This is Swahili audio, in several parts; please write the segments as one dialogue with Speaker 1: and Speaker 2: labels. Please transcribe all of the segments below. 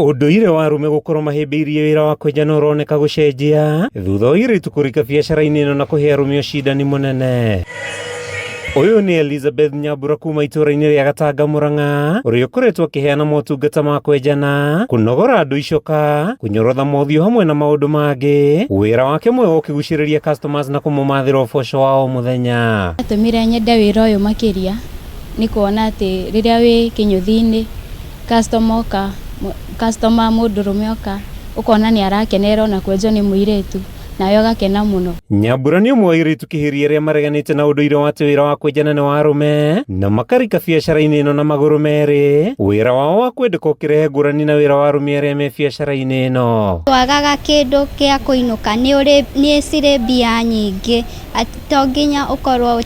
Speaker 1: Unduire wa arume gukorwo mahimbiirie wira wa kwenjana uroneka gucenjia thutha wa airitu kurika biacara-ini ino na kuhe arume ucindani munene. Uyu ni Elizabeth Nyambura kuma itura-ini ria Gatanga Murang'a, uria ukoretwo akiheana motungata ma kwenjana, kunogora andu icoka, kunyorotha mothio hamwe na maundu mangi. Wira wake mwega ukiguciriria customers na kumumathira uboco wao muthenya.
Speaker 2: Atumire nyende wira uyu makiria ni kuona ati riria wi kinyuthi-ini customer mundurume oka ukona ni arakenera na kwenjwo ni muiritu nayo gakena muno.
Speaker 1: Nyambura ni umwe wa airitu kihiria ria mareganite na unduire wa wira wa kwenjana ni wa arume na makarika biacara-ini ino na maguru meri. Wira wao wa kwendeka ukirehe ngurani na wira wa arume aria me biacara-ini ino.
Speaker 3: Twagaga kindu kia kuinuka ni cire mbia nyingi, to nginya ukorwo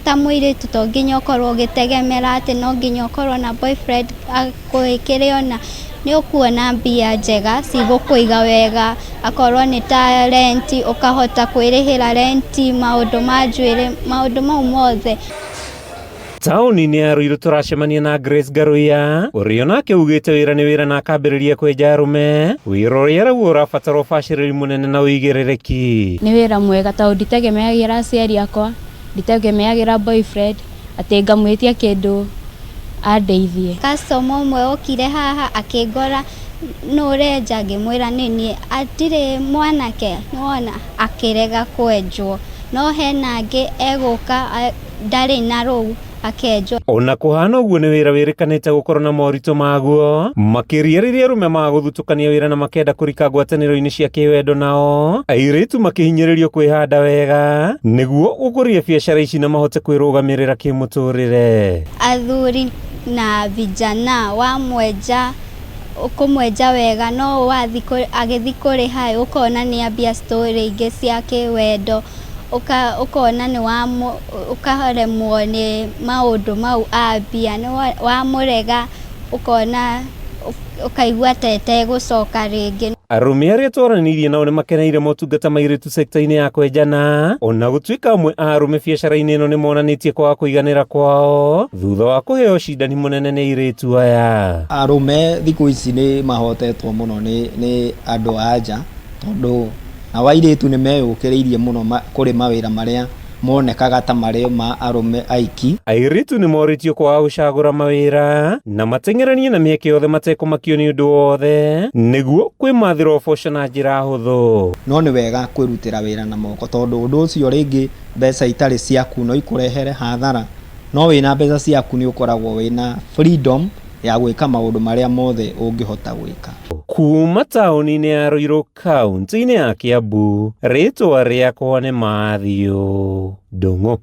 Speaker 3: ta muiritu, to nginya ukorwo ugitegemera ati no nginya ukorwo na boyfriend akuikire ona ni ukuona mbia njega cigukuiga wega, akorwo ni ta renti ukahota kwirihira renti, maundu ma njwiri, maundu mau mothe.
Speaker 1: Tauni-ini ya Ruiru turacemania na Grace Garuya uria nake ugite wira ni wira na akambiriria kwenja arume, wira uria araugua urabatara ubaciriri munene na uigiririki.
Speaker 2: Ni wira mwega tondu nditegemeagira aciari akwa, nditegemeagira boyfriend ati ngamwitia kindu andeithie.
Speaker 3: Customer umwe ukire haha akingora nurenja, ngimwira nini atire mwanake nona akirega kwenjwo, no hena angi eguka ndari na ruu akenjwo.
Speaker 1: Ona kuhana uguo ni wira wirikanite gukorwo na moritu maguo makiria riria arume maguthutukania wira na makenda kurika ngwataniro-ini cia kiwendo, nao airitu makihinyiririo kwihanda wega niguo gukuria biacara ici na mahote kwirugamirira kimuturire.
Speaker 3: Athuri na vijana wa mwenja ukumwenja wega, no wathi agithi kuriha ukona ni ambia story ingi cia kiwendo, ukona ni ukaremwo ni maundu mau ambia, ni wamurega ukona ukaigua tete gucoka ringi.
Speaker 1: Arume aria twaranirie nao ni makeneire motungata mairitu sekta-ini ya kwenjana, ona gutuika amwe a arume biacara-ini ino ni monanitie kwaga kuiganira kwao thutha wa kuheo ucindani munene ni airitu aya.
Speaker 4: Arume thiku ici ni mahotetwo muno ni andu anja, tondu na wairitu ni meyukiriirie muno kuri mawira maria monekaga ta mario ma arume aiki.
Speaker 1: Airitu ni moritio kwa gucagura mawira na matengeranie na mieke yothe matekumakio ni undu wothe niguo kwimathira uboco na njira huthu.
Speaker 4: No ni wega kwirutira wira na moko, tondu undu ucio ringi mbeca itari ciaku no ikurehere hathara, no wina mbeca ciaku ni ukoragwo wina freedom ya gwika maundu maria mothe ungihota gwika.
Speaker 1: Kuma tauni-ini ya Ruiru kaunti-ini ya Kiambu, ritwa riakwa ni Mathio Ndung'u.